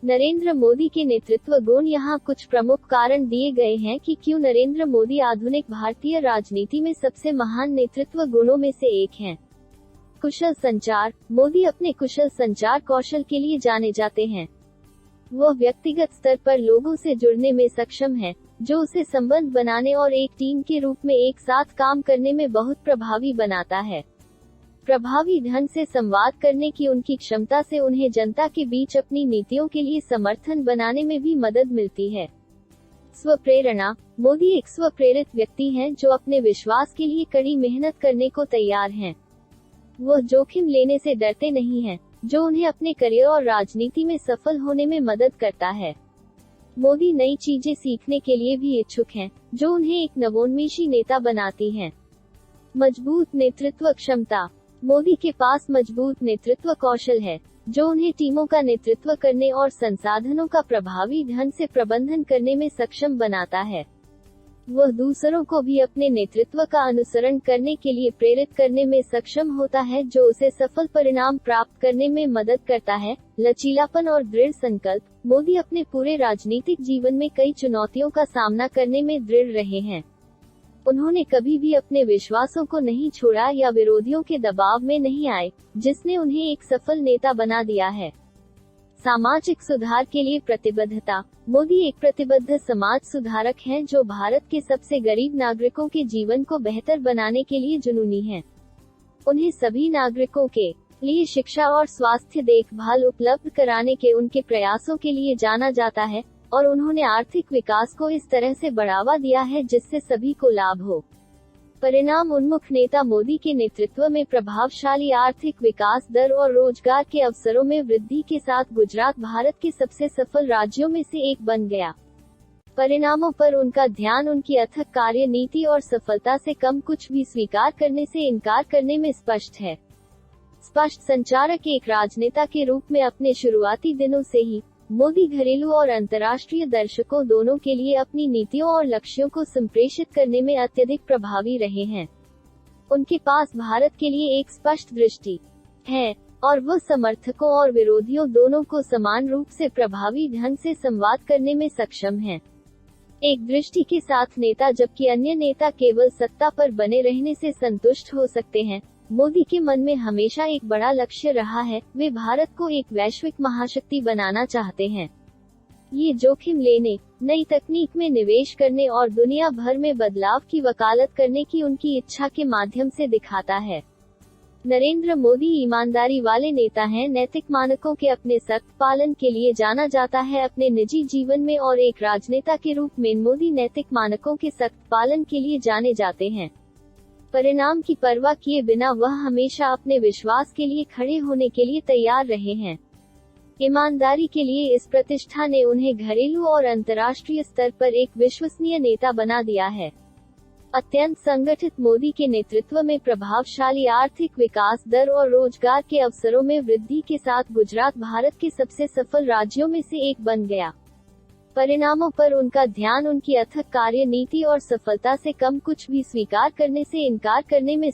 नरेंद्र मोदी के नेतृत्व गुण। यहाँ कुछ प्रमुख कारण दिए गए हैं कि क्यों नरेंद्र मोदी आधुनिक भारतीय राजनीति में सबसे महान नेतृत्व गुणों में से एक हैं। कुशल संचार। मोदी अपने कुशल संचार कौशल के लिए जाने जाते हैं। वह व्यक्तिगत स्तर पर लोगों से जुड़ने में सक्षम है, जो उसे संबंध बनाने और एक टीम के रूप में एक साथ काम करने में बहुत प्रभावी बनाता है। प्रभावी ढंग से संवाद करने की उनकी क्षमता से उन्हें जनता के बीच अपनी नीतियों के लिए समर्थन बनाने में भी मदद मिलती है। स्वप्रेरणा। मोदी एक स्वप्रेरित व्यक्ति हैं जो अपने विश्वास के लिए कड़ी मेहनत करने को तैयार हैं। वह जोखिम लेने से डरते नहीं हैं, जो उन्हें अपने करियर और राजनीति में सफल होने में मदद करता है। मोदी नई चीजें सीखने के लिए भी इच्छुक हैं, जो उन्हें एक नवोन्मेषी नेता बनाती हैं। मजबूत नेतृत्व क्षमता। मोदी के पास मजबूत नेतृत्व कौशल है, जो उन्हें टीमों का नेतृत्व करने और संसाधनों का प्रभावी ढंग से प्रबंधन करने में सक्षम बनाता है। वह दूसरों को भी अपने नेतृत्व का अनुसरण करने के लिए प्रेरित करने में सक्षम होता है, जो उसे सफल परिणाम प्राप्त करने में मदद करता है। लचीलापन और दृढ़ संकल्प। मोदी अपने पूरे राजनीतिक जीवन में कई चुनौतियों का सामना करने में दृढ़ रहे हैं। उन्होंने कभी भी अपने विश्वासों को नहीं छोड़ा या विरोधियों के दबाव में नहीं आए, जिसने उन्हें एक सफल नेता बना दिया है। सामाजिक सुधार के लिए प्रतिबद्धता। मोदी एक प्रतिबद्ध समाज सुधारक हैं, जो भारत के सबसे गरीब नागरिकों के जीवन को बेहतर बनाने के लिए जुनूनी हैं। उन्हें सभी नागरिकों के लिए शिक्षा और स्वास्थ्य देखभाल उपलब्ध कराने के उनके प्रयासों के लिए जाना जाता है, और उन्होंने आर्थिक विकास को इस तरह से बढ़ावा दिया है जिससे सभी को लाभ हो। परिणाम उन्मुख नेता मोदी के नेतृत्व में प्रभावशाली आर्थिक विकास दर और रोजगार के अवसरों में वृद्धि के साथ गुजरात भारत के सबसे सफल राज्यों में से एक बन गया। परिणामों पर उनका ध्यान उनकी अथक कार्य नीति और सफलता से कम कुछ भी स्वीकार करने से इनकार करने में स्पष्ट है। स्पष्ट संचारक। एक राजनेता के रूप में अपने शुरुआती दिनों से ही मोदी घरेलू और अंतर्राष्ट्रीय दर्शकों दोनों के लिए अपनी नीतियों और लक्ष्यों को संप्रेषित करने में अत्यधिक प्रभावी रहे हैं। उनके पास भारत के लिए एक स्पष्ट दृष्टि है, और वह समर्थकों और विरोधियों दोनों को समान रूप से प्रभावी ढंग से संवाद करने में सक्षम हैं। एक दृष्टि के साथ नेता, जबकि अन्य नेता केवल सत्ता पर बने रहने से संतुष्ट हो सकते हैं। मोदी के मन में हमेशा एक बड़ा लक्ष्य रहा है। वे भारत को एक वैश्विक महाशक्ति बनाना चाहते हैं। ये जोखिम लेने, नई तकनीक में निवेश करने और दुनिया भर में बदलाव की वकालत करने की उनकी इच्छा के माध्यम से दिखाता है। नरेंद्र मोदी ईमानदारी वाले नेता हैं। नैतिक मानकों के अपने सख्त पालन के लिए जाना जाता है अपने निजी जीवन में, और एक राजनेता के रूप में मोदी नैतिक मानकों के सख्त पालन के लिए जाने जाते हैं। परिणाम की परवाह किए बिना वह हमेशा अपने विश्वास के लिए खड़े होने के लिए तैयार रहे हैं। ईमानदारी के लिए इस प्रतिष्ठा ने उन्हें घरेलू और अंतर्राष्ट्रीय स्तर पर एक विश्वसनीय नेता बना दिया है। अत्यंत संगठित। मोदी के नेतृत्व में प्रभावशाली आर्थिक विकास दर और रोजगार के अवसरों में वृद्धि के साथ गुजरात भारत के सबसे सफल राज्यों में से एक बन गया। परिणामों पर उनका ध्यान उनकी अथक कार्य नीति और सफलता से कम कुछ भी स्वीकार करने से इनकार करने में